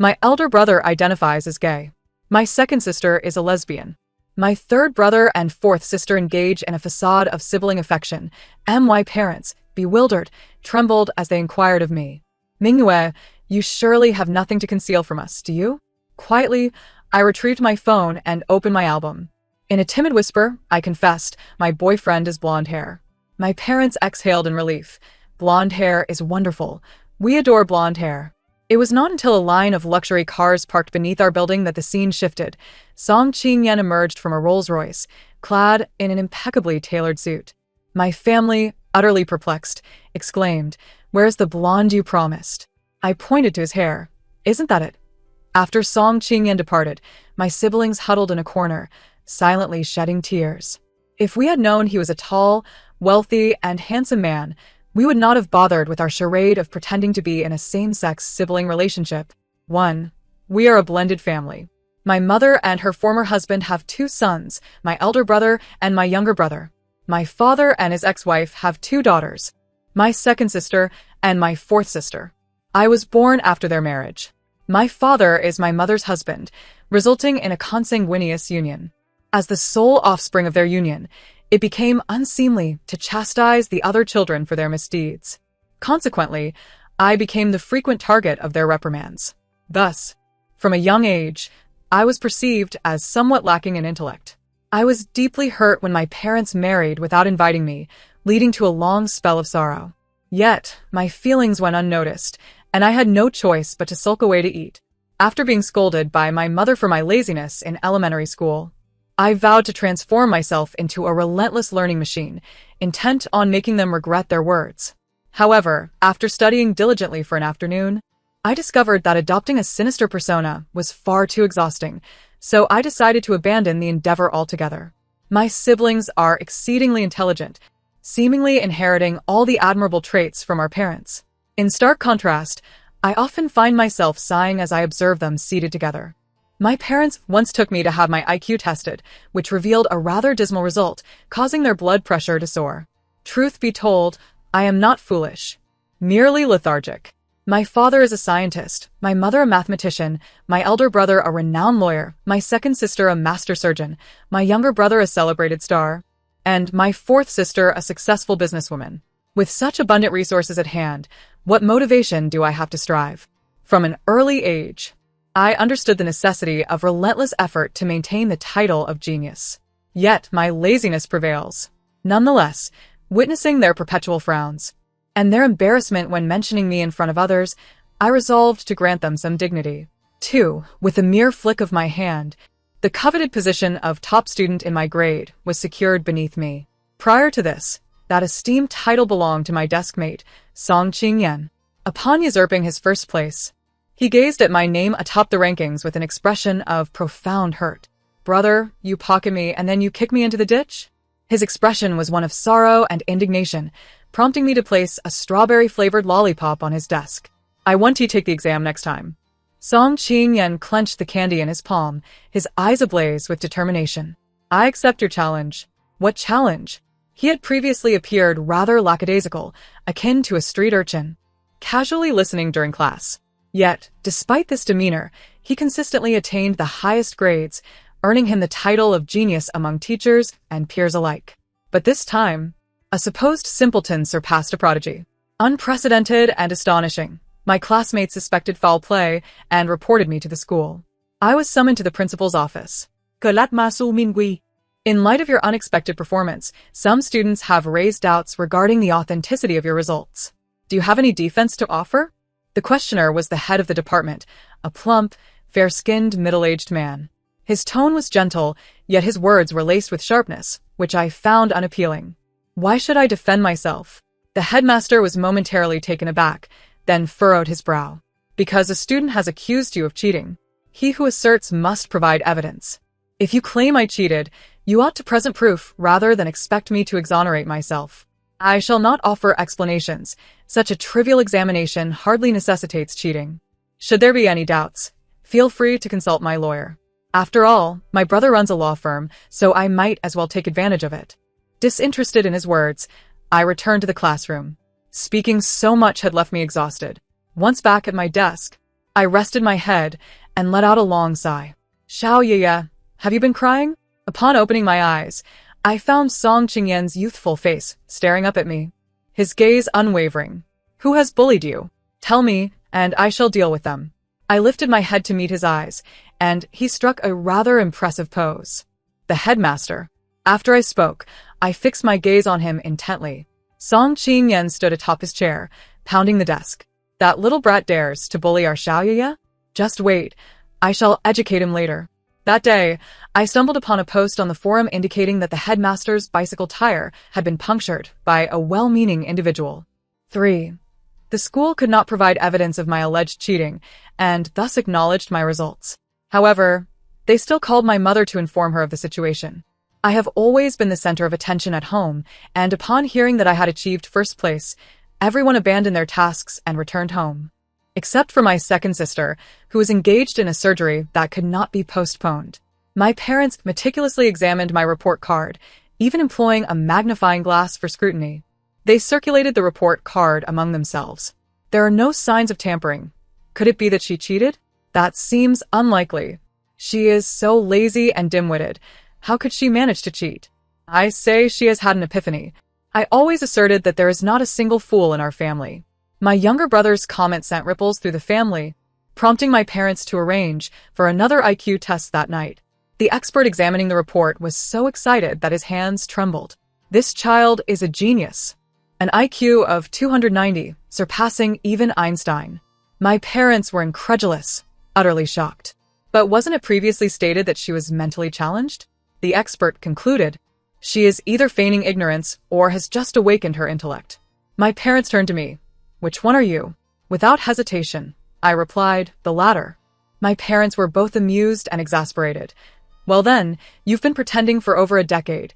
My elder brother identifies as gay. My second sister is a lesbian. My third brother and fourth sister engage in a facade of sibling affection. My parents, bewildered, trembled as they inquired of me. Mingyue, you surely have nothing to conceal from us, do you? Quietly, I retrieved my phone and opened my album. In a timid whisper, I confessed, my boyfriend is blonde hair. My parents exhaled in relief. Blonde hair is wonderful. We adore blonde hair. It was not until a line of luxury cars parked beneath our building that the scene shifted. Song Qingyan emerged from a Rolls-Royce, clad in an impeccably tailored suit. My family, utterly perplexed, exclaimed, "Where's the blonde you promised?" I pointed to his hair. "Isn't that it?" After Song Qingyan departed, my siblings huddled in a corner, silently shedding tears. If we had known he was a tall, wealthy, and handsome man, we would not have bothered with our charade of pretending to be in a same-sex sibling relationship. 1. We are a blended family. My mother and her former husband have 2 sons, my elder brother and my younger brother. My father and his ex-wife have 2 daughters, my second sister and my fourth sister. I was born after their marriage. My father is my mother's husband, resulting in a consanguineous union. As the sole offspring of their union, it became unseemly to chastise the other children for their misdeeds. Consequently, I became the frequent target of their reprimands. Thus, from a young age, I was perceived as somewhat lacking in intellect. I was deeply hurt when my parents married without inviting me, leading to a long spell of sorrow. Yet, my feelings went unnoticed, and I had no choice but to sulk away to eat. After being scolded by my mother for my laziness in elementary school, I vowed to transform myself into a relentless learning machine, intent on making them regret their words. However, after studying diligently for an afternoon, I discovered that adopting a sinister persona was far too exhausting, so I decided to abandon the endeavor altogether. My siblings are exceedingly intelligent, seemingly inheriting all the admirable traits from our parents. In stark contrast, I often find myself sighing as I observe them seated together. My parents once took me to have my IQ tested, which revealed a rather dismal result, causing their blood pressure to soar. Truth be told, I am not foolish, merely lethargic. My father is a scientist, my mother a mathematician, my elder brother a renowned lawyer, my second sister a master surgeon, my younger brother a celebrated star, and my fourth sister a successful businesswoman. With such abundant resources at hand, what motivation do I have to strive? From an early age, I understood the necessity of relentless effort to maintain the title of genius. Yet my laziness prevails. Nonetheless, witnessing their perpetual frowns and their embarrassment when mentioning me in front of others, I resolved to grant them some dignity. 2. With a mere flick of my hand, the coveted position of top student in my grade was secured beneath me. Prior to this, that esteemed title belonged to my desk mate, Song Qingyan. Upon usurping his first place, he gazed at my name atop the rankings with an expression of profound hurt. "Brother, you pocket me and then you kick me into the ditch?" His expression was one of sorrow and indignation, prompting me to place a strawberry-flavored lollipop on his desk. "I want you to take the exam next time." Song Qingyan clenched the candy in his palm, his eyes ablaze with determination. "I accept your challenge." What challenge? He had previously appeared rather lackadaisical, akin to a street urchin, casually listening during class. Yet, despite this demeanor, he consistently attained the highest grades, earning him the title of genius among teachers and peers alike. But this time, a supposed simpleton surpassed a prodigy. Unprecedented and astonishing, my classmates suspected foul play and reported me to the school. I was summoned to the principal's office. In light of your unexpected performance, some students have raised doubts regarding the authenticity of your results. Do you have any defense to offer? The questioner was the head of the department, a plump, fair-skinned, middle-aged man. His tone was gentle, yet his words were laced with sharpness, which I found unappealing. Why should I defend myself? The headmaster was momentarily taken aback, then furrowed his brow. Because a student has accused you of cheating, he who asserts must provide evidence. If you claim I cheated, you ought to present proof rather than expect me to exonerate myself. I shall not offer explanations. Such a trivial examination hardly necessitates cheating. Should there be any doubts, feel free to consult my lawyer. After all, my brother runs a law firm, so I might as well take advantage of it. Disinterested in his words, I returned to the classroom. Speaking so much had left me exhausted. Once back at my desk, I rested my head and let out a long sigh. Xiao Yiye, have you been crying? Upon opening my eyes, I found Song Qingyan's youthful face staring up at me, his gaze unwavering. Who has bullied you? Tell me, and I shall deal with them. I lifted my head to meet his eyes, and he struck a rather impressive pose. The headmaster. After I spoke, I fixed my gaze on him intently. Song Qingyan stood atop his chair, pounding the desk. That little brat dares to bully our Xiao Yiye? Just wait. I shall educate him later. That day, I stumbled upon a post on the forum indicating that the headmaster's bicycle tire had been punctured by a well-meaning individual. 3. The school could not provide evidence of my alleged cheating, and thus acknowledged my results. However, they still called my mother to inform her of the situation. I have always been the center of attention at home, and upon hearing that I had achieved first place, everyone abandoned their tasks and returned home. Except for my second sister, who was engaged in a surgery that could not be postponed. My parents meticulously examined my report card, even employing a magnifying glass for scrutiny. They circulated the report card among themselves. There are no signs of tampering. Could it be that she cheated? That seems unlikely. She is so lazy and dim-witted. How could she manage to cheat? I say she has had an epiphany. I always asserted that there is not a single fool in our family. My younger brother's comment sent ripples through the family, prompting my parents to arrange for another IQ test that night. The expert examining the report was so excited that his hands trembled. This child is a genius. An IQ of 290, surpassing even Einstein. My parents were incredulous, utterly shocked. But wasn't it previously stated that she was mentally challenged? The expert concluded, she is either feigning ignorance or has just awakened her intellect. My parents turned to me. Which one are you? Without hesitation, I replied, the latter. My parents were both amused and exasperated. Well then, you've been pretending for over a decade.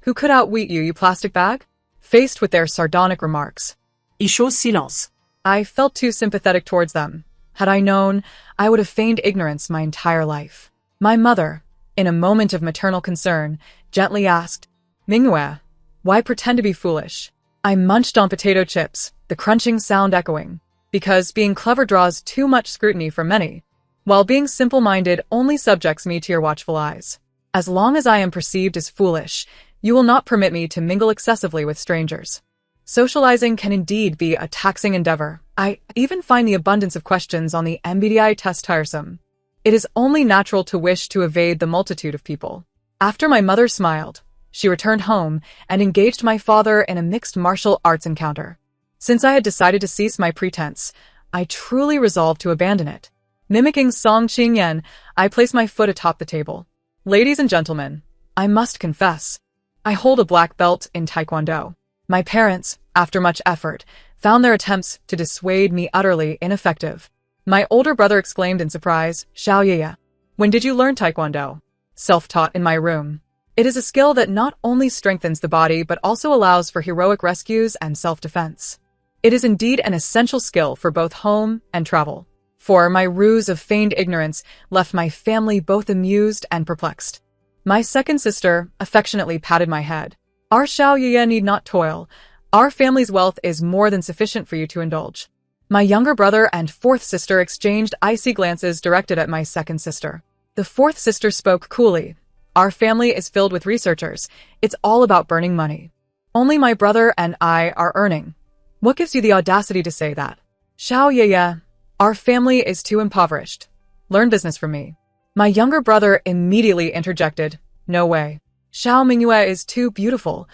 Who could outwit you, you plastic bag? Faced with their sardonic remarks, Il chose silence. I felt too sympathetic towards them. Had I known, I would have feigned ignorance my entire life. My mother, in a moment of maternal concern, gently asked, Mingyue, why pretend to be foolish? I munched on potato chips, the crunching sound echoing, because being clever draws too much scrutiny from many, while being simple-minded only subjects me to your watchful eyes. As long as I am perceived as foolish, you will not permit me to mingle excessively with strangers. Socializing can indeed be a taxing endeavor. I even find the abundance of questions on the MBTI test tiresome. It is only natural to wish to evade the multitude of people. After my mother smiled, she returned home and engaged my father in a mixed martial arts encounter. Since I had decided to cease my pretense, I truly resolved to abandon it. Mimicking Song Qingyan, I placed my foot atop the table. Ladies and gentlemen, I must confess, I hold a black belt in Taekwondo. My parents, after much effort, found their attempts to dissuade me utterly ineffective. My older brother exclaimed in surprise, Xiao Yiye, when did you learn Taekwondo? Self-taught in my room. It is a skill that not only strengthens the body but also allows for heroic rescues and self-defense. It is indeed an essential skill for both home and travel. For my ruse of feigned ignorance left my family both amused and perplexed. My second sister affectionately patted my head. Our Xiao Yiye need not toil. Our family's wealth is more than sufficient for you to indulge. My younger brother and fourth sister exchanged icy glances directed at my second sister. The fourth sister spoke coolly. Our family is filled with researchers. It's all about burning money. Only my brother and I are earning. What gives you the audacity to say that? Xiao Yiye, our family is too impoverished. Learn business from me. My younger brother immediately interjected, no way. Xiao Mingyue is too beautiful.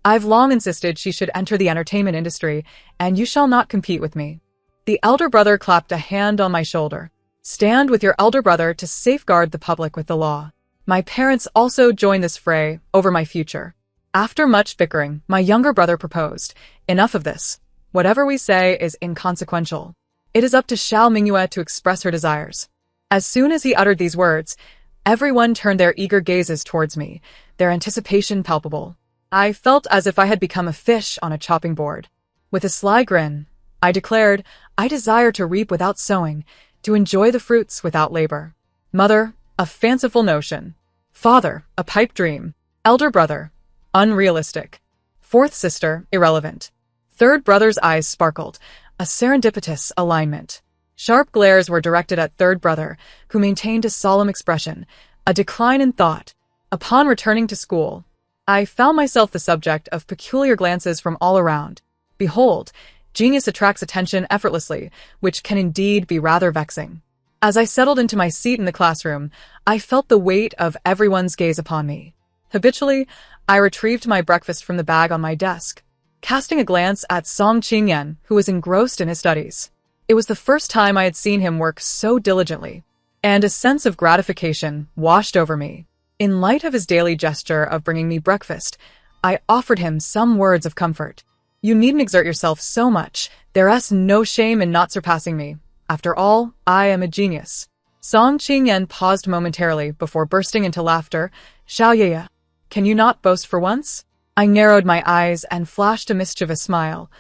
I've long insisted she should enter the entertainment industry, and you shall not compete with me. The elder brother clapped a hand on my shoulder. Stand with your elder brother to safeguard the public with the law. My parents also joined this fray over my future. After much bickering, my younger brother proposed, enough of this. Whatever we say is inconsequential. It is up to Xiao Mingyue to express her desires. As soon as he uttered these words, everyone turned their eager gazes towards me, their anticipation palpable. I felt as if I had become a fish on a chopping board. With a sly grin, I declared, I desire to reap without sowing, to enjoy the fruits without labor. Mother, a fanciful notion. Father, a pipe dream. Elder brother, unrealistic. Fourth sister, irrelevant. Third brother's eyes sparkled, a serendipitous alignment. Sharp glares were directed at third brother, who maintained a solemn expression, a decline in thought. Upon returning to school, I found myself the subject of peculiar glances from all around. Behold, genius attracts attention effortlessly, which can indeed be rather vexing. As I settled into my seat in the classroom, I felt the weight of everyone's gaze upon me. Habitually, I retrieved my breakfast from the bag on my desk, casting a glance at Song Qingyan, who was engrossed in his studies. It was the first time I had seen him work so diligently, and a sense of gratification washed over me. In light of his daily gesture of bringing me breakfast, I offered him some words of comfort. "You needn't exert yourself so much. There's no shame in not surpassing me. After all, I am a genius." Song Qingyan paused momentarily before bursting into laughter. "Xiaoyeye, can you not boast for once?" I narrowed my eyes and flashed a mischievous smile.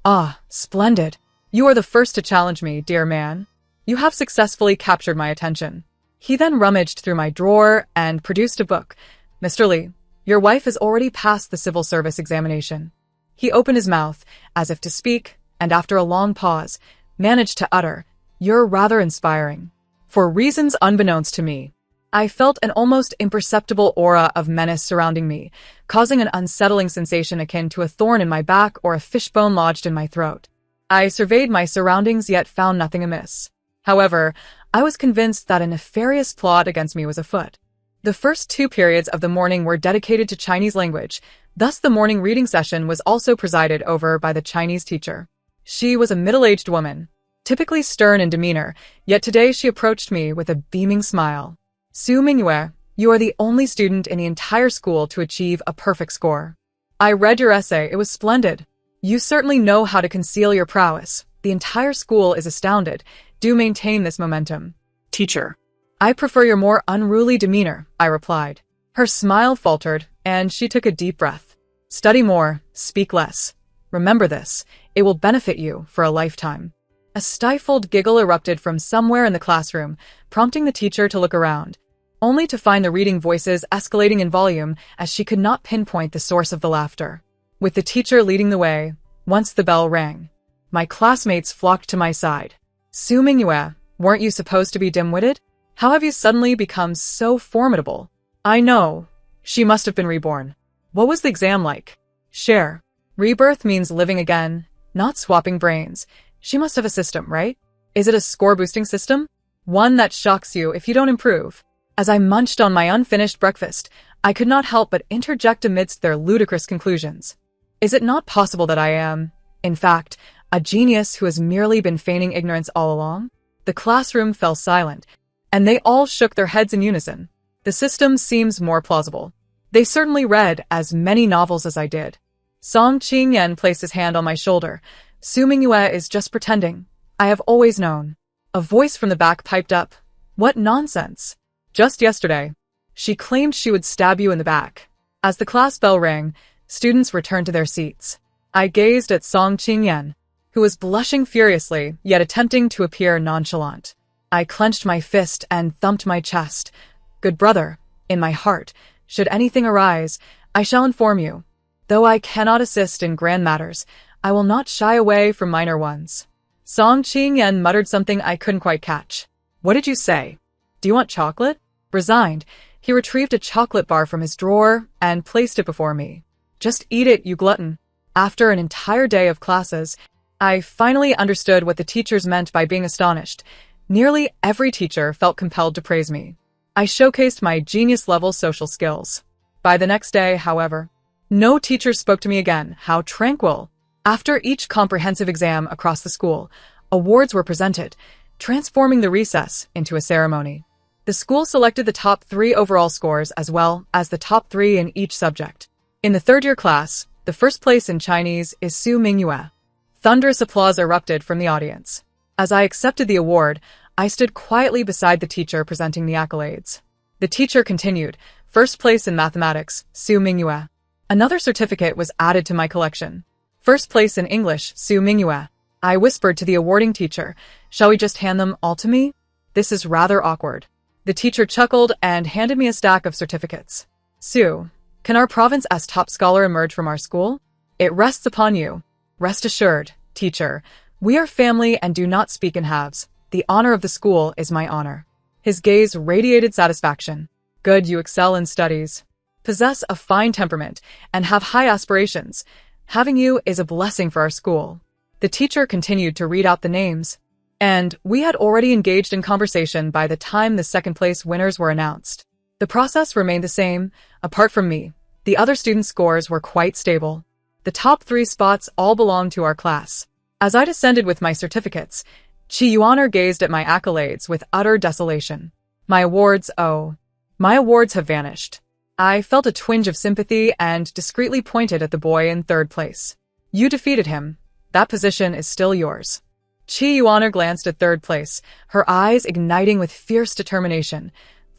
"Ah, splendid. You are the first to challenge me, dear man. You have successfully captured my attention." He then rummaged through my drawer and produced a book. "Mr. Li, your wife has already passed the civil service examination." He opened his mouth, as if to speak, and after a long pause, managed to utter, "You're rather inspiring." For reasons unbeknownst to me, I felt an almost imperceptible aura of menace surrounding me, causing an unsettling sensation akin to a thorn in my back or a fishbone lodged in my throat. I surveyed my surroundings yet found nothing amiss. However, I was convinced that a nefarious plot against me was afoot. The first 2 periods of the morning were dedicated to Chinese language, thus the morning reading session was also presided over by the Chinese teacher. She was a middle-aged woman, typically stern in demeanor, yet today she approached me with a beaming smile. "Su Mingyue, you are the only student in the entire school to achieve a perfect score. I read your essay, it was splendid. You certainly know how to conceal your prowess. The entire school is astounded. Do maintain this momentum." "Teacher, I prefer your more unruly demeanor," I replied. Her smile faltered, and she took a deep breath. "Study more, speak less. Remember this, it will benefit you for a lifetime." A stifled giggle erupted from somewhere in the classroom, prompting the teacher to look around, only to find the reading voices escalating in volume as she could not pinpoint the source of the laughter. With the teacher leading the way, once the bell rang, my classmates flocked to my side. "Su Mingyue, weren't you supposed to be dim-witted? How have you suddenly become so formidable?" "I know. She must have been reborn." "What was the exam like?" "Share. Rebirth means living again, not swapping brains. She must have a system, right? Is it a score-boosting system? One that shocks you if you don't improve?" As I munched on my unfinished breakfast, I could not help but interject amidst their ludicrous conclusions. "Is it not possible that I am, in fact, a genius who has merely been feigning ignorance all along?" The classroom fell silent, and they all shook their heads in unison. The system seems more plausible. They certainly read as many novels as I did. Song Qingyan placed his hand on my shoulder. "Su Mingyue is just pretending. I have always known." A voice from the back piped up. "What nonsense. Just yesterday, she claimed she would stab you in the back." As the class bell rang, students returned to their seats. I gazed at Song Qingyan, who was blushing furiously, yet attempting to appear nonchalant. I clenched my fist and thumped my chest. "Good brother, in my heart, should anything arise, I shall inform you. Though I cannot assist in grand matters, I will not shy away from minor ones." Song Qingyan muttered something I couldn't quite catch. "What did you say? Do you want chocolate?" Resigned, he retrieved a chocolate bar from his drawer and placed it before me. "Just eat it, you glutton." After an entire day of classes, I finally understood what the teachers meant by being astonished. Nearly every teacher felt compelled to praise me. I showcased my genius-level social skills. By the next day, however, no teacher spoke to me again. How tranquil. After each comprehensive exam across the school, awards were presented, transforming the recess into a ceremony. The school selected the top 3 overall scores as well as the top 3 in each subject. In the third-year class, the first place in Chinese is Su Mingyue. Thunderous applause erupted from the audience. As I accepted the award, I stood quietly beside the teacher presenting the accolades. The teacher continued, "First place in mathematics, Su Mingyue." Another certificate was added to my collection. "First place in English, Su Mingyue." I whispered to the awarding teacher, "Shall we just hand them all to me? This is rather awkward." The teacher chuckled and handed me a stack of certificates. "Su, can our province's top scholar emerge from our school? It rests upon you." "Rest assured, teacher. We are family and do not speak in halves. The honor of the school is my honor. His gaze radiated satisfaction. Good, you excel in studies, possess a fine temperament, and have high aspirations. Having you is a blessing for our school. The teacher continued to read out the names, and we had already engaged in conversation by the time the second-place winners were announced. The process remained the same. Apart from me, the other students' scores were quite stable. The top 3 spots all belonged to our class. As I descended with my certificates, Chi Yuaner gazed at my accolades with utter desolation. My awards have vanished. I felt a twinge of sympathy and discreetly pointed at the boy in third place. You defeated him. That position is still yours. Chi Yuaner glanced at third place, her eyes igniting with fierce determination.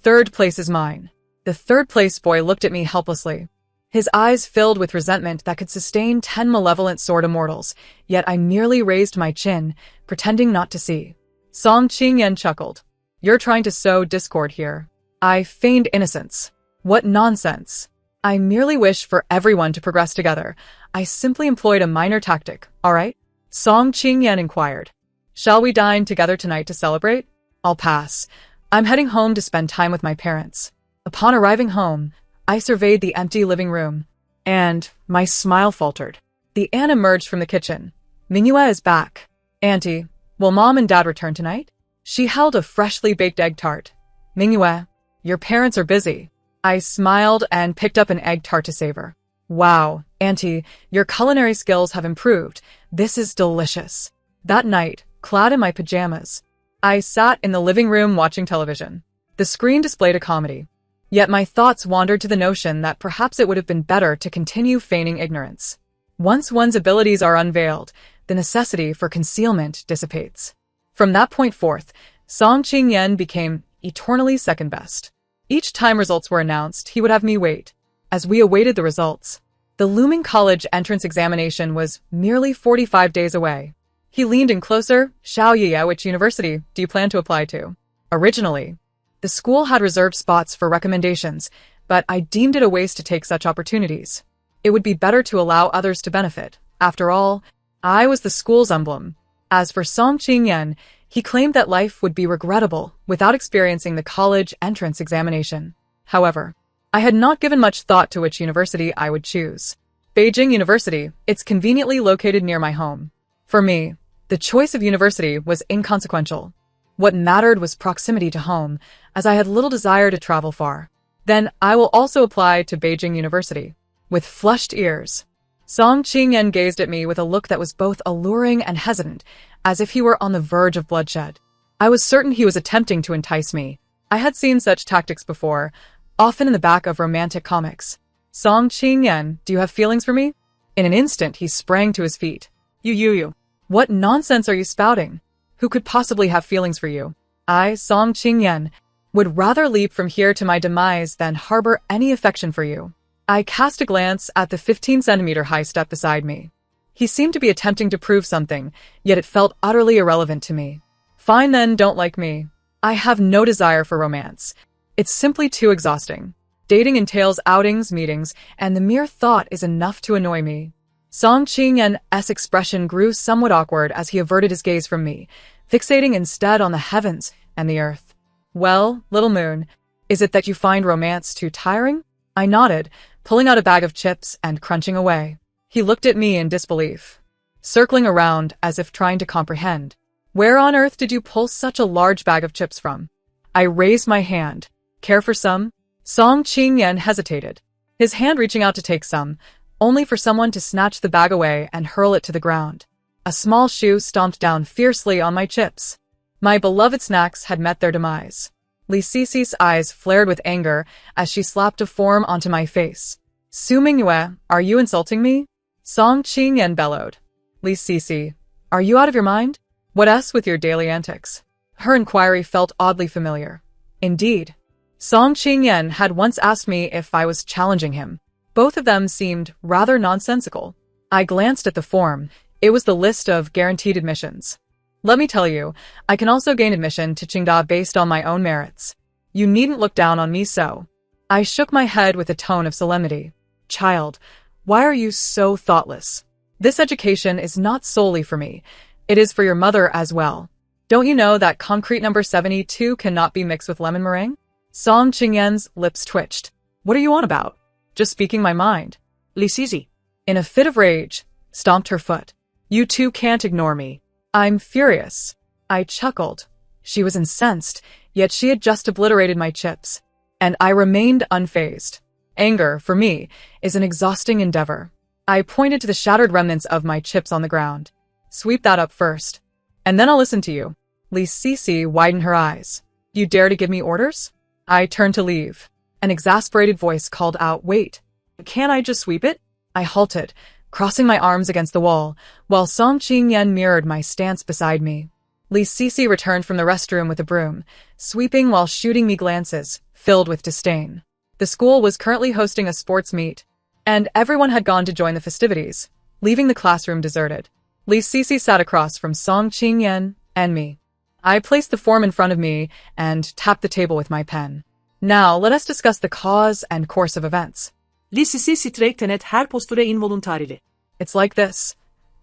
Third place is mine. The third-place boy looked at me helplessly. His eyes filled with resentment that could sustain 10 malevolent sword immortals, yet I merely raised my chin, pretending not to see. Song Qingyan chuckled. You're trying to sow discord here. I feigned innocence. What nonsense. I merely wish for everyone to progress together. I simply employed a minor tactic, all right? Song Qingyan inquired. Shall we dine together tonight to celebrate? I'll pass. I'm heading home to spend time with my parents. Upon arriving home, I surveyed the empty living room, and my smile faltered. The aunt emerged from the kitchen. Mingyue is back. Auntie, will Mom and Dad return tonight? She held a freshly baked egg tart. Mingyue, your parents are busy. I smiled and picked up an egg tart to savor. Wow, Auntie, your culinary skills have improved. This is delicious. That night, clad in my pajamas, I sat in the living room watching television. The screen displayed a comedy. Yet my thoughts wandered to the notion that perhaps it would have been better to continue feigning ignorance. Once one's abilities are unveiled, the necessity for concealment dissipates. From that point forth, Song Qingyan became eternally second best. Each time results were announced, he would have me wait. As we awaited the results, the looming college entrance examination was merely 45 days away. He leaned in closer. Xiaoye, which university do you plan to apply to? Originally, the school had reserved spots for recommendations, but I deemed it a waste to take such opportunities. It would be better to allow others to benefit. After all, I was the school's emblem. As for Song Qingyan, he claimed that life would be regrettable without experiencing the college entrance examination. However, I had not given much thought to which university I would choose. Beijing University, it's conveniently located near my home. For me, the choice of university was inconsequential. What mattered was proximity to home, as I had little desire to travel far. Then I will also apply to Beijing University. With flushed ears, Song Qingyan gazed at me with a look that was both alluring and hesitant, as if he were on the verge of bloodshed. I was certain he was attempting to entice me. I had seen such tactics before, often in the back of romantic comics. Song Qingyan, do you have feelings for me? In an instant, he sprang to his feet. You. What nonsense are you spouting? Who could possibly have feelings for you? I, Song Qingyan, would rather leap from here to my demise than harbor any affection for you. I cast a glance at the 15-centimeter high step beside me. He seemed to be attempting to prove something, yet it felt utterly irrelevant to me. Fine then, don't like me. I have no desire for romance. It's simply too exhausting. Dating entails outings, meetings, and the mere thought is enough to annoy me. Song Qingyan's expression grew somewhat awkward as he averted his gaze from me, fixating instead on the heavens and the earth. Well, little moon, is it that you find romance too tiring? I nodded, pulling out a bag of chips and crunching away. He looked at me in disbelief, circling around as if trying to comprehend. Where on earth did you pull such a large bag of chips from? I raised my hand. Care for some? Song Qingyan hesitated, his hand reaching out to take some, only for someone to snatch the bag away and hurl it to the ground. A small shoe stomped down fiercely on my chips. My beloved snacks had met their demise. Li Cici's eyes flared with anger as she slapped a form onto my face. Su Mingyue, are you insulting me? Song Qingyan bellowed. Li Cici, are you out of your mind? What with your daily antics? Her inquiry felt oddly familiar. Indeed. Song Qingyan had once asked me if I was challenging him. Both of them seemed rather nonsensical. I glanced at the form. It was the list of guaranteed admissions. Let me tell you, I can also gain admission to Qingda based on my own merits. You needn't look down on me so. I shook my head with a tone of solemnity. Child, why are you so thoughtless? This education is not solely for me. It is for your mother as well. Don't you know that concrete number 72 cannot be mixed with lemon meringue? Song Qingyan's lips twitched. What are you on about? Just speaking my mind. Li Sisi. In a fit of rage, stomped her foot. You two can't ignore me. I'm furious. I chuckled. She was incensed, yet she had just obliterated my chips. And I remained unfazed. Anger, for me, is an exhausting endeavor. I pointed to the shattered remnants of my chips on the ground. Sweep that up first. And then I'll listen to you. Li Sisi widened her eyes. You dare to give me orders? I turned to leave. An exasperated voice called out, wait. Can't I just sweep it? I halted, crossing my arms against the wall, while Song Qingyan mirrored my stance beside me. Li Sisi returned from the restroom with a broom, sweeping while shooting me glances, filled with disdain. The school was currently hosting a sports meet, and everyone had gone to join the festivities, leaving the classroom deserted. Li Sisi sat across from Song Qingyan and me. I placed the form in front of me and tapped the table with my pen. Now, let us discuss the cause and course of events. Li Sisi straight tenet her posture involuntarily. It's like this.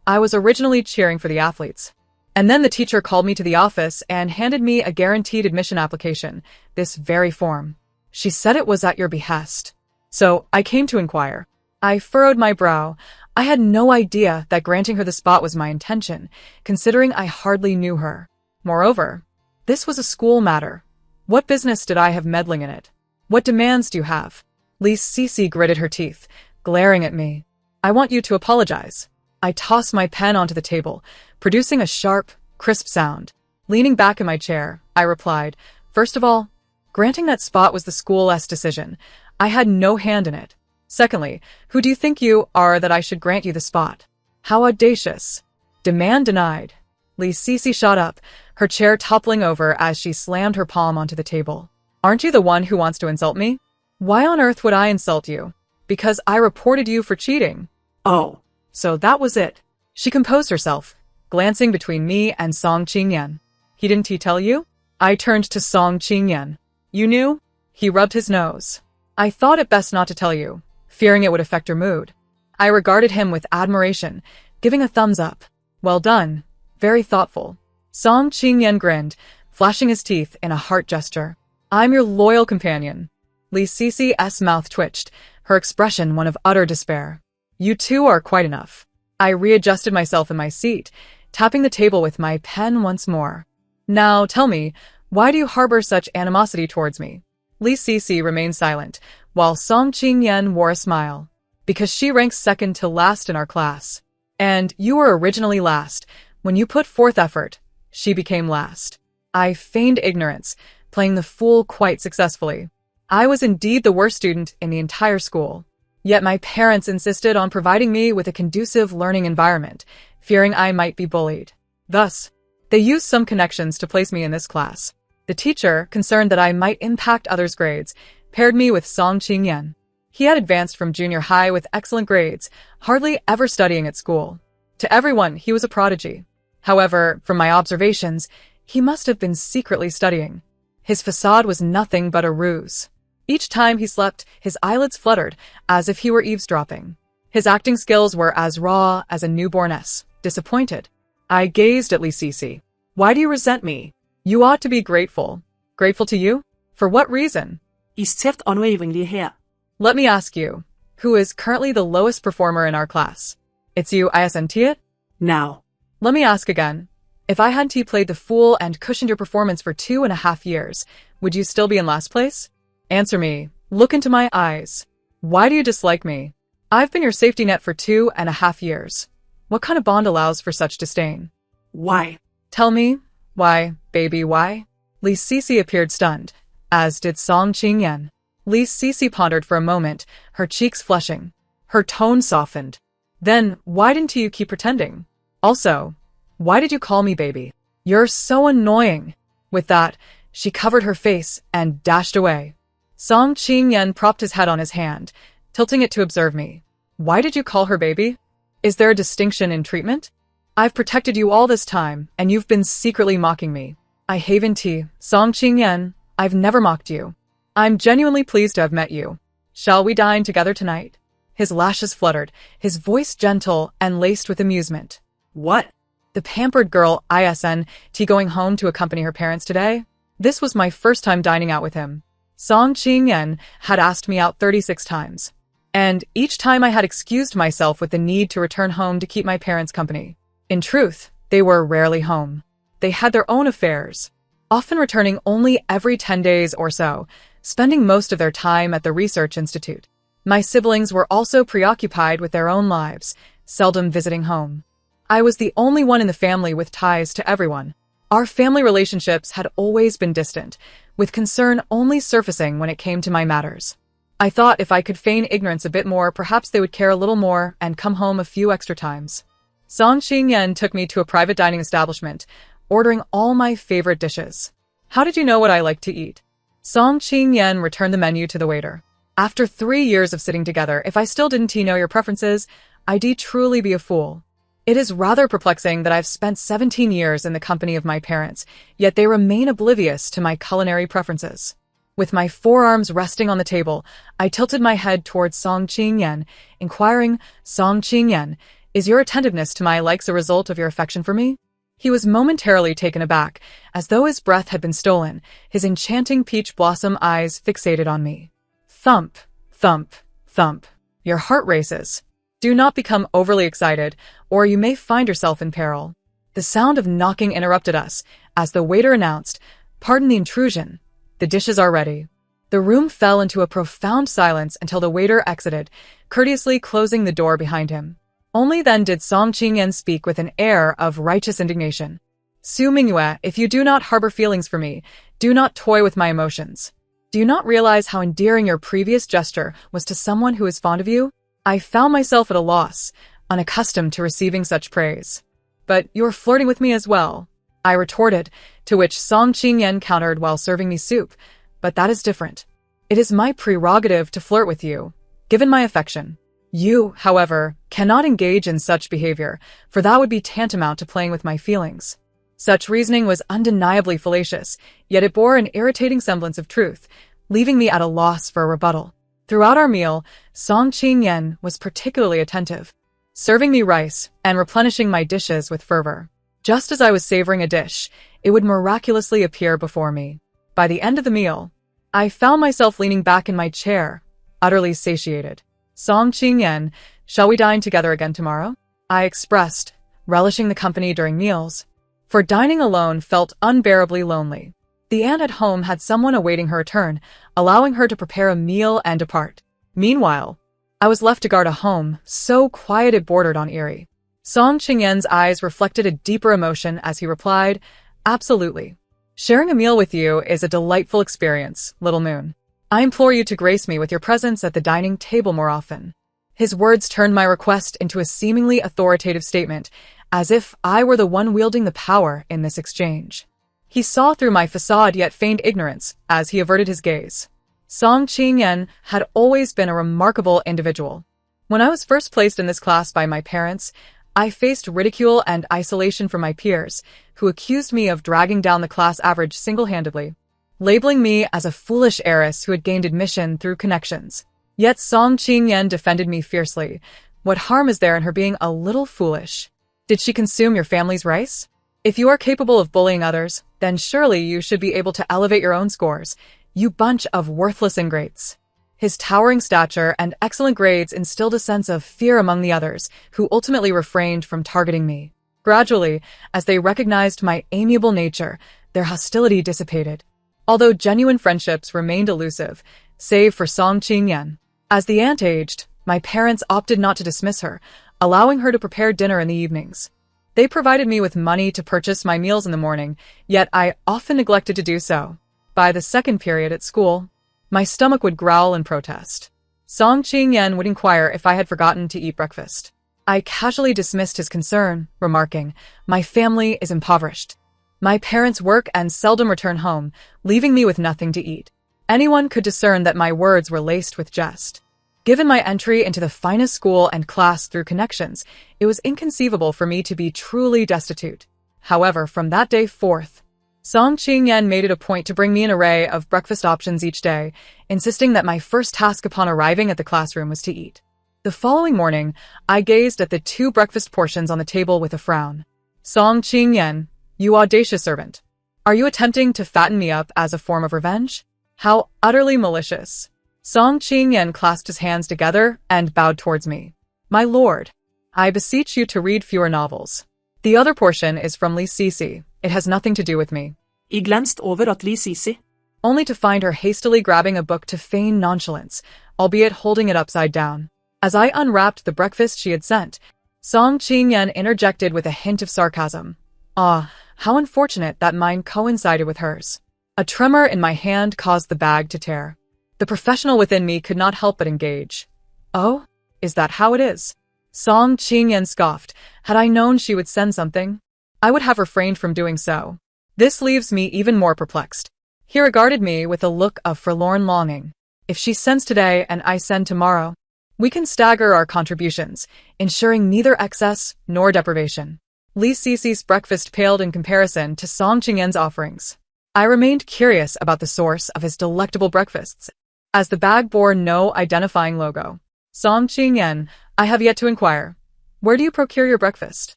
I was originally cheering for the athletes. And then the teacher called me to the office and handed me a guaranteed admission application, this very form. She said it was at your behest. So I came to inquire. I furrowed my brow. I had no idea that granting her the spot was my intention, considering I hardly knew her. Moreover, this was a school matter. What business did I have meddling in it? What demands do you have? Li Sisi gritted her teeth, glaring at me. I want you to apologize. I tossed my pen onto the table, producing a sharp, crisp sound. Leaning back in my chair, I replied, first of all, granting that spot was the school's decision. I had no hand in it. Secondly, who do you think you are that I should grant you the spot? How audacious. Demand denied. Li Sisi shot up, her chair toppling over as she slammed her palm onto the table. Aren't you the one who wants to insult me? Why on earth would I insult you? Because I reported you for cheating. Oh. So that was it. She composed herself, glancing between me and Song Qingyan. Didn't he tell you? I turned to Song Qingyan. You knew? He rubbed his nose. I thought it best not to tell you, fearing it would affect your mood. I regarded him with admiration, giving a thumbs up. Well done. Very thoughtful. Song Qingyan grinned, flashing his teeth in a heart gesture. I'm your loyal companion. Li Sisi's mouth twitched, her expression one of utter despair. You two are quite enough. I readjusted myself in my seat, tapping the table with my pen once more. Now tell me, why do you harbor such animosity towards me? Li Sisi remained silent, while Song Qingyan wore a smile. Because she ranks second to last in our class. And you were originally last. When you put forth effort, she became last. I feigned ignorance, playing the fool quite successfully. I was indeed the worst student in the entire school. Yet my parents insisted on providing me with a conducive learning environment, fearing I might be bullied. Thus, they used some connections to place me in this class. The teacher, concerned that I might impact others' grades, paired me with Song Qingyan. He had advanced from junior high with excellent grades, hardly ever studying at school. To everyone, he was a prodigy. However, from my observations, he must have been secretly studying. His facade was nothing but a ruse. Each time he slept, his eyelids fluttered, as if he were eavesdropping. His acting skills were as raw as a newborness, disappointed. I gazed at Li Sisi. Why do you resent me? You ought to be grateful. Grateful to you? For what reason? Is theft unwaveringly here. Let me ask you, who is currently the lowest performer in our class? It's you, isn't it? Now. Let me ask again. If I hadn't played the fool and cushioned your performance for 2.5 years, would you still be in last place? Answer me. Look into my eyes. Why do you dislike me? I've been your safety net for 2.5 years. What kind of bond allows for such disdain? Why? Tell me. Why, baby, why? Li Sisi appeared stunned, as did Song Qingyan. Li Sisi pondered for a moment, her cheeks flushing. Her tone softened. Then, why didn't you keep pretending? Also, why did you call me baby? You're so annoying. With that, she covered her face and dashed away. Song Qingyan propped his head on his hand, tilting it to observe me. Why did you call her baby? Is there a distinction in treatment? I've protected you all this time, and you've been secretly mocking me. I haven't, Song Qingyan. I've never mocked you. I'm genuinely pleased to have met you. Shall we dine together tonight? His lashes fluttered, his voice gentle and laced with amusement. What? The pampered girl isn't going home to accompany her parents today? This was my first time dining out with him. Song Qingyan had asked me out 36 times. And each time I had excused myself with the need to return home to keep my parents company. In truth, they were rarely home. They had their own affairs, often returning only every 10 days or so, spending most of their time at the research institute. My siblings were also preoccupied with their own lives, seldom visiting home. I was the only one in the family with ties to everyone. Our family relationships had always been distant, with concern only surfacing when it came to my matters. I thought if I could feign ignorance a bit more, perhaps they would care a little more and come home a few extra times. Song Qingyan took me to a private dining establishment, ordering all my favorite dishes. How did you know what I like to eat? Song Qingyan returned the menu to the waiter. After 3 years of sitting together, if I still didn't know your preferences, I'd truly be a fool. It is rather perplexing that I've spent 17 years in the company of my parents, yet they remain oblivious to my culinary preferences. With my forearms resting on the table, I tilted my head towards Song Qingyan, inquiring, Song Qingyan, is your attentiveness to my likes a result of your affection for me? He was momentarily taken aback, as though his breath had been stolen, his enchanting peach blossom eyes fixated on me. Thump, thump, thump. Your heart races. Do not become overly excited, or you may find yourself in peril. The sound of knocking interrupted us, as the waiter announced, Pardon the intrusion. The dishes are ready. The room fell into a profound silence until the waiter exited, courteously closing the door behind him. Only then did Song Qingyan speak with an air of righteous indignation. Su Mingyue, if you do not harbor feelings for me, do not toy with my emotions. Do you not realize how endearing your previous gesture was to someone who is fond of you? I found myself at a loss, unaccustomed to receiving such praise. But you're flirting with me as well, I retorted, to which Song Qingyan countered while serving me soup. But that is different. It is my prerogative to flirt with you, given my affection. You, however, cannot engage in such behavior, for that would be tantamount to playing with my feelings. Such reasoning was undeniably fallacious, yet it bore an irritating semblance of truth, leaving me at a loss for a rebuttal. Throughout our meal, Song Qingyan was particularly attentive, serving me rice and replenishing my dishes with fervor. Just as I was savoring a dish, it would miraculously appear before me. By the end of the meal, I found myself leaning back in my chair, utterly satiated. Song Qingyan, shall we dine together again tomorrow? I expressed, relishing the company during meals. For dining alone felt unbearably lonely. The aunt at home had someone awaiting her return, allowing her to prepare a meal and depart. Meanwhile, I was left to guard a home, so quiet it bordered on eerie. Song Qingyan's eyes reflected a deeper emotion as he replied, Absolutely. Sharing a meal with you is a delightful experience, little moon. I implore you to grace me with your presence at the dining table more often. His words turned my request into a seemingly authoritative statement, as if I were the one wielding the power in this exchange. He saw through my facade yet feigned ignorance as he averted his gaze. Song Qingyan had always been a remarkable individual. When I was first placed in this class by my parents, I faced ridicule and isolation from my peers, who accused me of dragging down the class average single-handedly, labeling me as a foolish heiress who had gained admission through connections. Yet Song Qingyan defended me fiercely. What harm is there in her being a little foolish? Did she consume your family's rice? If you are capable of bullying others, then surely you should be able to elevate your own scores, you bunch of worthless ingrates. His towering stature and excellent grades instilled a sense of fear among the others, who ultimately refrained from targeting me. Gradually, as they recognized my amiable nature, their hostility dissipated. Although genuine friendships remained elusive, save for Song Qingyan. As the aunt aged, my parents opted not to dismiss her, allowing her to prepare dinner in the evenings. They provided me with money to purchase my meals in the morning, yet I often neglected to do so. By the second period at school, my stomach would growl in protest. Song Qingyan would inquire if I had forgotten to eat breakfast. I casually dismissed his concern, remarking, My family is impoverished. My parents work and seldom return home, leaving me with nothing to eat. Anyone could discern that my words were laced with jest. Given my entry into the finest school and class through connections, it was inconceivable for me to be truly destitute. However, from that day forth, Song Qingyan made it a point to bring me an array of breakfast options each day, insisting that my first task upon arriving at the classroom was to eat. The following morning, I gazed at the 2 breakfast portions on the table with a frown. Song Qingyan, you audacious servant. Are you attempting to fatten me up as a form of revenge? How utterly malicious. Song Qingyan clasped his hands together and bowed towards me. My lord, I beseech you to read fewer novels. The other portion is from Li Sisi. It has nothing to do with me. I glemst over at Li Sisi. Only to find her hastily grabbing a book to feign nonchalance, albeit holding it upside down. As I unwrapped the breakfast she had sent, Song Qingyan interjected with a hint of sarcasm. Ah, how unfortunate that mine coincided with hers. A tremor in my hand caused the bag to tear. The professional within me could not help but engage. Oh, is that how it is? Song Qingyan scoffed. Had I known she would send something, I would have refrained from doing so. This leaves me even more perplexed. He regarded me with a look of forlorn longing. If she sends today and I send tomorrow, we can stagger our contributions, ensuring neither excess nor deprivation. Li Sisi's breakfast paled in comparison to Song Qingyan's offerings. I remained curious about the source of his delectable breakfasts, as the bag bore no identifying logo. Song Qingyan, I have yet to inquire. Where do you procure your breakfast?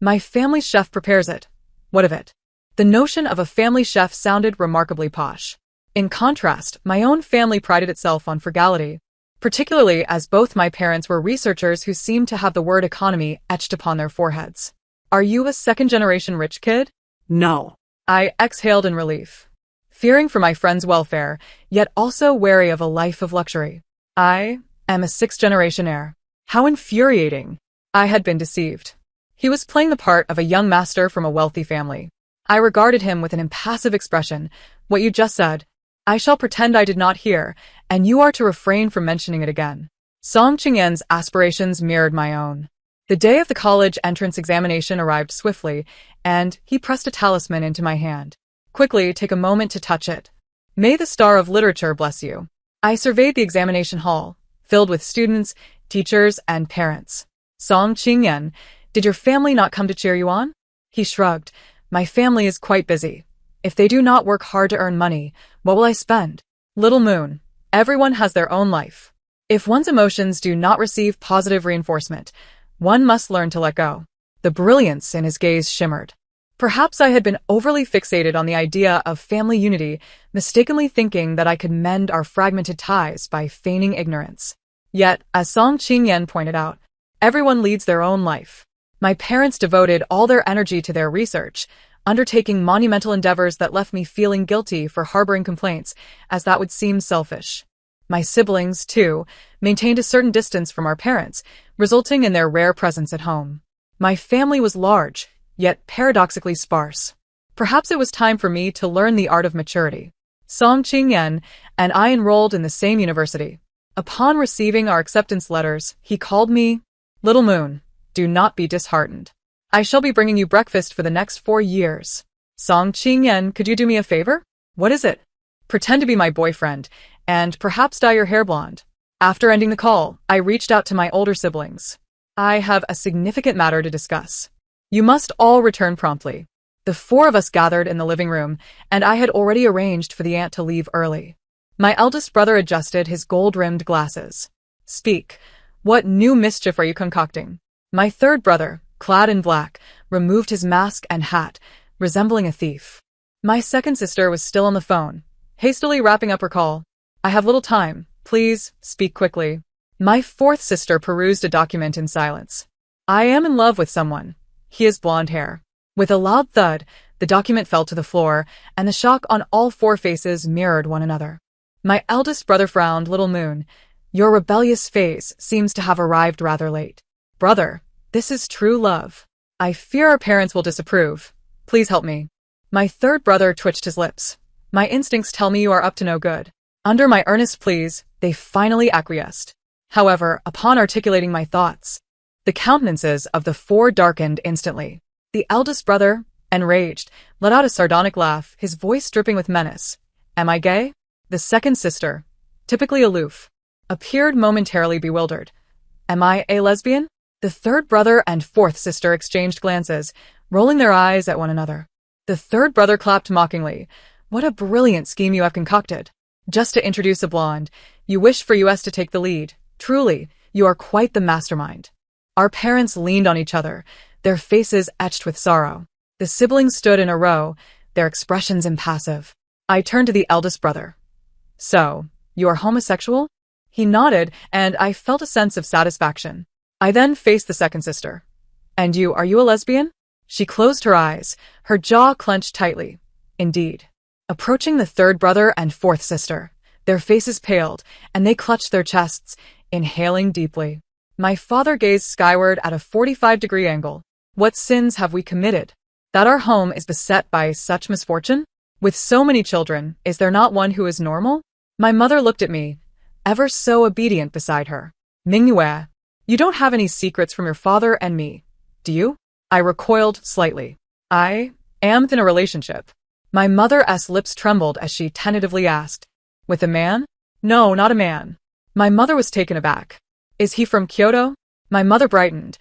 My family chef prepares it. What of it? The notion of a family chef sounded remarkably posh. In contrast, my own family prided itself on frugality, particularly as both my parents were researchers who seemed to have the word economy etched upon their foreheads. Are you a second-generation rich kid? No. I exhaled in relief, fearing for my friend's welfare, yet also wary of a life of luxury. I am a sixth-generation heir. How infuriating. I had been deceived. He was playing the part of a young master from a wealthy family. I regarded him with an impassive expression. What you just said, I shall pretend I did not hear, and you are to refrain from mentioning it again. Song Qingyan's aspirations mirrored my own. The day of the college entrance examination arrived swiftly, and he pressed a talisman into my hand. Quickly, take a moment to touch it. May the star of literature bless you. I surveyed the examination hall, filled with students, teachers, and parents. Song Qingyan, did your family not come to cheer you on? He shrugged. My family is quite busy. If they do not work hard to earn money, what will I spend? Little moon, everyone has their own life. If one's emotions do not receive positive reinforcement, one must learn to let go. The brilliance in his gaze shimmered. Perhaps I had been overly fixated on the idea of family unity, mistakenly thinking that I could mend our fragmented ties by feigning ignorance. Yet, as Song Qingyan pointed out, everyone leads their own life. My parents devoted all their energy to their research, undertaking monumental endeavors that left me feeling guilty for harboring complaints, as that would seem selfish. My siblings, too, maintained a certain distance from our parents, resulting in their rare presence at home. My family was large, yet paradoxically sparse. Perhaps it was time for me to learn the art of maturity. Song Qingyan and I enrolled in the same university. Upon receiving our acceptance letters, he called me, Little Moon, do not be disheartened. I shall be bringing you breakfast for the next 4 years. Song Qingyan, could you do me a favor? What is it? Pretend to be my boyfriend, and perhaps dye your hair blonde. After ending the call, I reached out to my older siblings. I have a significant matter to discuss. You must all return promptly. The 4 of us gathered in the living room, and I had already arranged for the aunt to leave early. My eldest brother adjusted his gold-rimmed glasses. Speak. What new mischief are you concocting? My third brother, clad in black, removed his mask and hat, resembling a thief. My second sister was still on the phone, hastily wrapping up her call. I have little time. Please, speak quickly. My fourth sister perused a document in silence. I am in love with someone. He has blonde hair. With a loud thud, the document fell to the floor, and the shock on all 4 faces mirrored one another. My eldest brother frowned. Little Moon, your rebellious phase seems to have arrived rather late. Brother, this is true love. I fear our parents will disapprove. Please help me. My third brother twitched his lips. My instincts tell me you are up to no good. Under my earnest pleas, they finally acquiesced. However, upon articulating my thoughts, the countenances of the 4 darkened instantly. The eldest brother, enraged, let out a sardonic laugh, his voice dripping with menace. Am I gay? The second sister, typically aloof, appeared momentarily bewildered. Am I a lesbian? The third brother and fourth sister exchanged glances, rolling their eyes at one another. The third brother clapped mockingly. What a brilliant scheme you have concocted. Just to introduce a blonde, you wish for us to take the lead. Truly, you are quite the mastermind. Our parents leaned on each other, their faces etched with sorrow. The siblings stood in a row, their expressions impassive. I turned to the eldest brother. So, you are homosexual? He nodded, and I felt a sense of satisfaction. I then faced the second sister. And you, are you a lesbian? She closed her eyes, her jaw clenched tightly. Indeed. Approaching the third brother and fourth sister, their faces paled, and they clutched their chests, inhaling deeply. My father gazed skyward at a 45-degree angle. What sins have we committed? That our home is beset by such misfortune? With so many children, is there not one who is normal? My mother looked at me, ever so obedient beside her. Mingyue, you don't have any secrets from your father and me, do you? I recoiled slightly. I am in a relationship. My mother's lips trembled as she tentatively asked, with a man? No, not a man. My mother was taken aback. Is he from Kyoto? My mother brightened.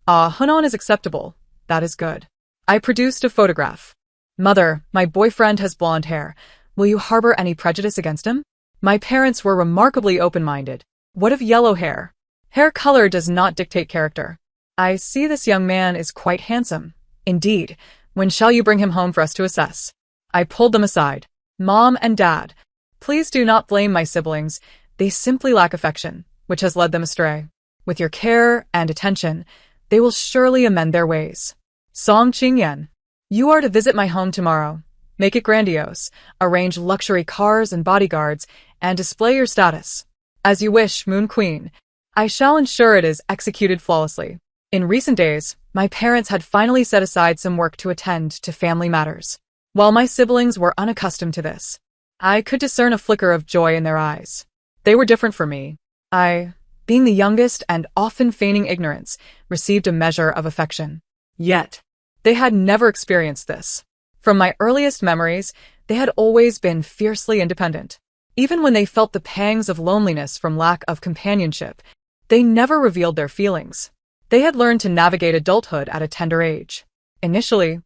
Hunan is acceptable. That is good. I produced a photograph. Mother, my boyfriend has blonde hair. Will you harbor any prejudice against him? My parents were remarkably open-minded. What of yellow hair? Hair color does not dictate character. I see this young man is quite handsome. Indeed. When shall you bring him home for us to assess? I pulled them aside. Mom and Dad, please do not blame my siblings. They simply lack affection, which has led them astray. With your care and attention, they will surely amend their ways. Song Qingyan, you are to visit my home tomorrow. Make it grandiose, arrange luxury cars and bodyguards, and display your status. As you wish, Moon Queen. I shall ensure it is executed flawlessly. In recent days, my parents had finally set aside some work to attend to family matters. While my siblings were unaccustomed to this, I could discern a flicker of joy in their eyes. They were different from me. I, being the youngest and often feigning ignorance, received a measure of affection. Yet, they had never experienced this. From my earliest memories, they had always been fiercely independent. Even when they felt the pangs of loneliness from lack of companionship, they never revealed their feelings. They had learned to navigate adulthood at a tender age. Initially,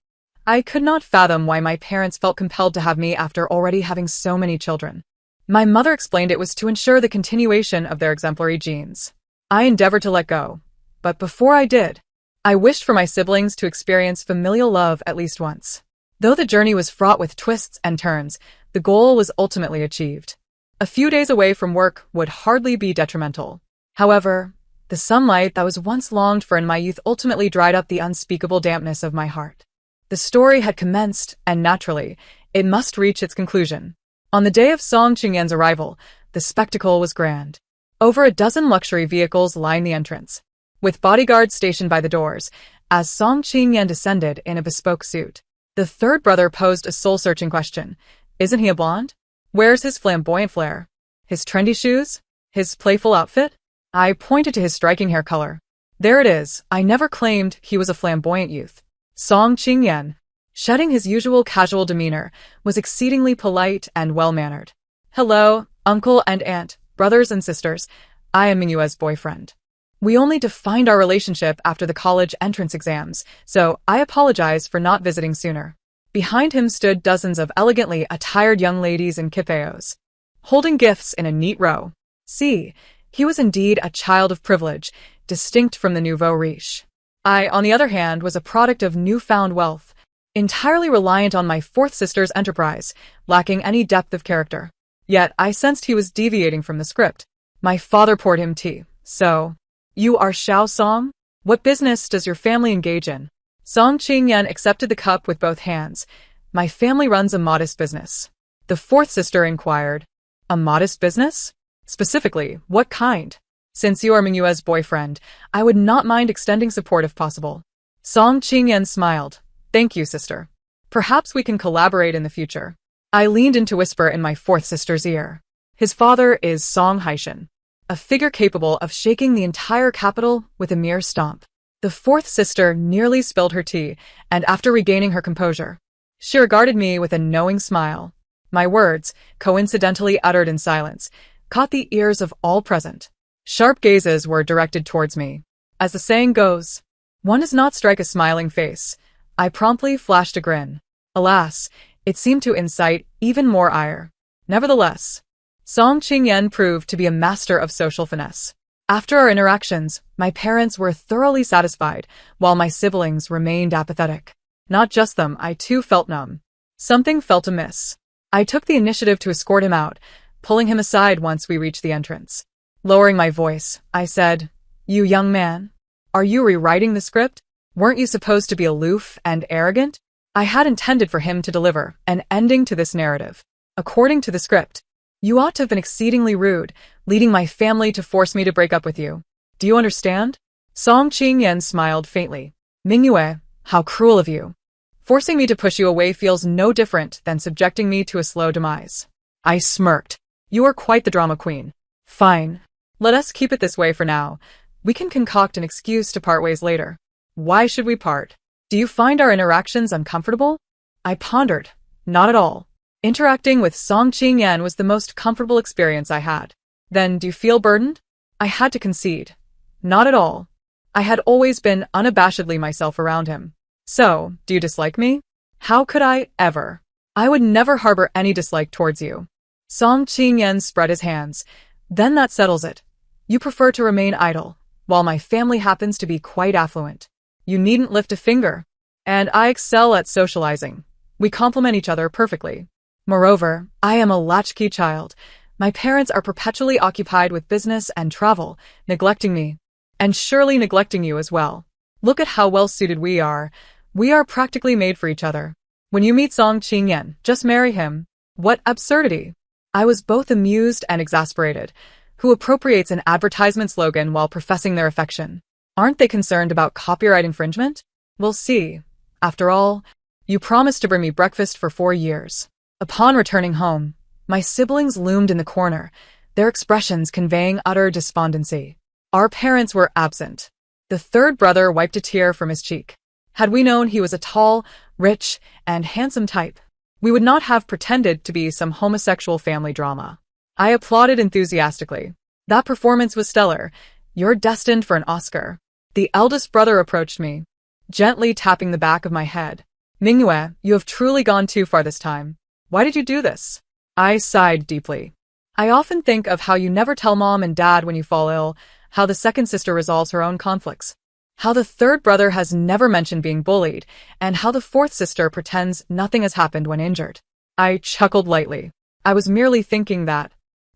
I could not fathom why my parents felt compelled to have me after already having so many children. My mother explained it was to ensure the continuation of their exemplary genes. I endeavored to let go, but before I did, I wished for my siblings to experience familial love at least once. Though the journey was fraught with twists and turns, the goal was ultimately achieved. A few days away from work would hardly be detrimental. However, the sunlight that was once longed for in my youth ultimately dried up the unspeakable dampness of my heart. The story had commenced, and naturally, it must reach its conclusion. On the day of Song Qingyan's arrival, the spectacle was grand. Over a dozen luxury vehicles lined the entrance, with bodyguards stationed by the doors, as Song Qingyan descended in a bespoke suit. The third brother posed a soul-searching question. Isn't he a blonde? Where's his flamboyant flair? His trendy shoes? His playful outfit? I pointed to his striking hair color. There it is. I never claimed he was a flamboyant youth. Song Qingyan, shedding his usual casual demeanor, was exceedingly polite and well-mannered. Hello, uncle and aunt, brothers and sisters. I am Mingyue's boyfriend. We only defined our relationship after the college entrance exams, so I apologize for not visiting sooner. Behind him stood dozens of elegantly attired young ladies in kipeos, holding gifts in a neat row. See, he was indeed a child of privilege, distinct from the nouveau riche. I, on the other hand, was a product of newfound wealth, entirely reliant on my fourth sister's enterprise, lacking any depth of character. Yet I sensed he was deviating from the script. My father poured him tea. So, you are Xiao Song? What business does your family engage in? Song Qingyan accepted the cup with both hands. My family runs a modest business. The fourth sister inquired. A modest business? Specifically, what kind? Since you are Mingyue's boyfriend, I would not mind extending support if possible. Song Qingyan smiled. Thank you, sister. Perhaps we can collaborate in the future. I leaned in to whisper in my fourth sister's ear. His father is Song Haishan, a figure capable of shaking the entire capital with a mere stomp. The fourth sister nearly spilled her tea, and after regaining her composure, she regarded me with a knowing smile. My words, coincidentally uttered in silence, caught the ears of all present. Sharp gazes were directed towards me. As the saying goes, one does not strike a smiling face. I promptly flashed a grin. Alas, it seemed to incite even more ire. Nevertheless, Song Qingyan proved to be a master of social finesse. After our interactions, my parents were thoroughly satisfied, while my siblings remained apathetic. Not just them, I too felt numb. Something felt amiss. I took the initiative to escort him out, pulling him aside once we reached the entrance. Lowering my voice, I said, "You young man, are you rewriting the script? Weren't you supposed to be aloof and arrogant?" I had intended for him to deliver an ending to this narrative. According to the script, you ought to have been exceedingly rude, leading my family to force me to break up with you. Do you understand? Song Qingyan smiled faintly. Mingyue, how cruel of you. Forcing me to push you away feels no different than subjecting me to a slow demise. I smirked. You are quite the drama queen. Fine. Let us keep it this way for now. We can concoct an excuse to part ways later. Why should we part? Do you find our interactions uncomfortable? I pondered. Not at all. Interacting with Song Qingyan was the most comfortable experience I had. Then, do you feel burdened? I had to concede. Not at all. I had always been unabashedly myself around him. So, do you dislike me? How could I ever? I would never harbor any dislike towards you. Song Qingyan spread his hands. Then that settles it. You prefer to remain idle, while my family happens to be quite affluent. You needn't lift a finger. And I excel at socializing. We complement each other perfectly. Moreover, I am a latchkey child. My parents are perpetually occupied with business and travel, neglecting me. And surely neglecting you as well. Look at how well suited we are. We are practically made for each other. When you meet Song Qingyan, just marry him. What absurdity. I was both amused and exasperated. Who appropriates an advertisement slogan while professing their affection? Aren't they concerned about copyright infringement? We'll see. After all, you promised to bring me breakfast for 4 years. Upon returning home, my siblings loomed in the corner, their expressions conveying utter despondency. Our parents were absent. The third brother wiped a tear from his cheek. Had we known he was a tall, rich, and handsome type, we would not have pretended to be some homosexual family drama. I applauded enthusiastically. That performance was stellar. You're destined for an Oscar. The eldest brother approached me, gently tapping the back of my head. Mingyue, you have truly gone too far this time. Why did you do this? I sighed deeply. I often think of how you never tell mom and dad when you fall ill, how the second sister resolves her own conflicts, how the third brother has never mentioned being bullied, and how the fourth sister pretends nothing has happened when injured. I chuckled lightly. I was merely thinking that,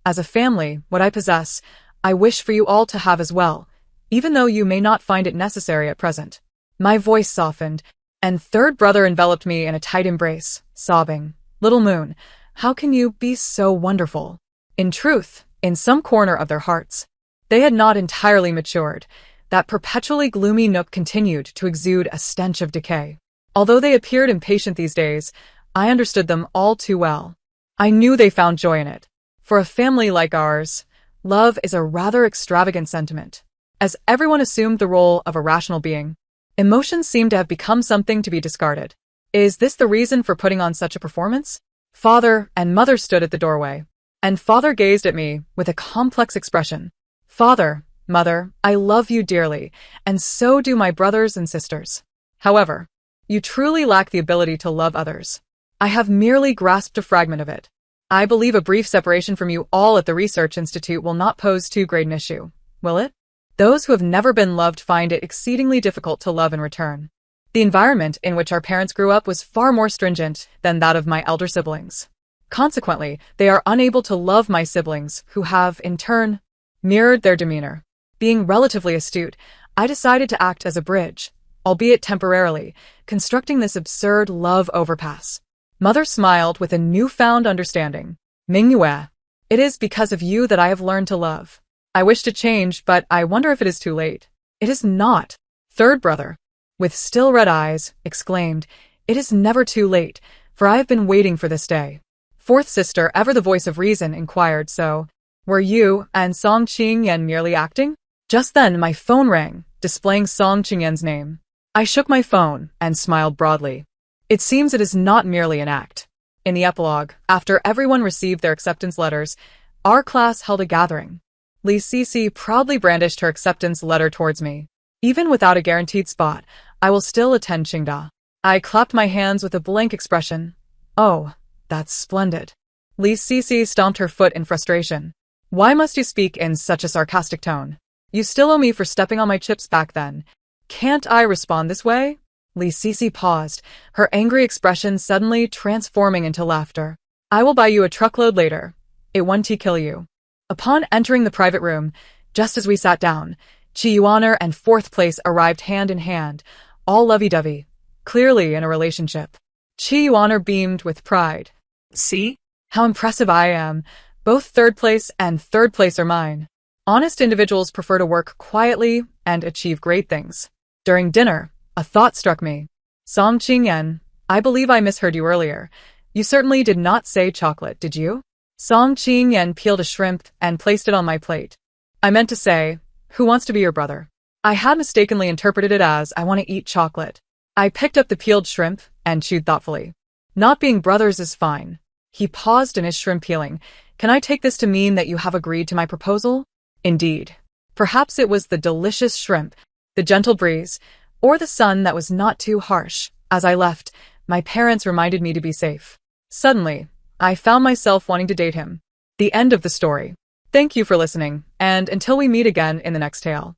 as a family, what I possess, I wish for you all to have as well, even though you may not find it necessary at present. My voice softened, and third brother enveloped me in a tight embrace, sobbing, "Little Moon, how can you be so wonderful?" In truth, in some corner of their hearts, they had not entirely matured. That perpetually gloomy nook continued to exude a stench of decay. Although they appeared impatient these days, I understood them all too well. I knew they found joy in it. For a family like ours, love is a rather extravagant sentiment. As everyone assumed the role of a rational being, emotions seemed to have become something to be discarded. Is this the reason for putting on such a performance? Father and mother stood at the doorway, and father gazed at me with a complex expression. Father, mother, I love you dearly, and so do my brothers and sisters. However, you truly lack the ability to love others. I have merely grasped a fragment of it. I believe a brief separation from you all at the Research Institute will not pose too great an issue, will it? Those who have never been loved find it exceedingly difficult to love in return. The environment in which our parents grew up was far more stringent than that of my elder siblings. Consequently, they are unable to love my siblings, who have, in turn, mirrored their demeanor. Being relatively astute, I decided to act as a bridge, albeit temporarily, constructing this absurd love overpass. Mother smiled with a newfound understanding. Mingyue, it is because of you that I have learned to love. I wish to change, but I wonder if it is too late. It is not. Third brother, with still red eyes, exclaimed, "It is never too late, for I have been waiting for this day." Fourth sister, ever the voice of reason, inquired, "So, were you and Song Qingyan merely acting?" Just then my phone rang, displaying Song Qingyan's name. I shook my phone and smiled broadly. It seems it is not merely an act. In the epilogue, after everyone received their acceptance letters, our class held a gathering. Li Sisi proudly brandished her acceptance letter towards me. Even without a guaranteed spot, I will still attend Qingda. I clapped my hands with a blank expression. Oh, that's splendid. Li Sisi stomped her foot in frustration. Why must you speak in such a sarcastic tone? You still owe me for stepping on my chips back then. Can't I respond this way? Lee Cece paused, her angry expression suddenly transforming into laughter. I will buy you a truckload later. It won't kill you. Upon entering the private room, just as we sat down, Chi Yuaner and fourth place arrived hand in hand, all lovey-dovey, clearly in a relationship. Chi Yuaner beamed with pride. See? How impressive I am. Both third place and third place are mine. Honest individuals prefer to work quietly and achieve great things. During dinner, a thought struck me. Song Qingyan, I believe I misheard you earlier. You certainly did not say chocolate, did you? Song Qingyan peeled a shrimp and placed it on my plate. I meant to say, who wants to be your brother? I had mistakenly interpreted it as I want to eat chocolate. I picked up the peeled shrimp and chewed thoughtfully. Not being brothers is fine. He paused in his shrimp peeling. Can I take this to mean that you have agreed to my proposal? Indeed. Perhaps it was the delicious shrimp, the gentle breeze, or the sun that was not too harsh. As I left, my parents reminded me to be safe. Suddenly, I found myself wanting to date him. The end of the story. Thank you for listening, and until we meet again in the next tale.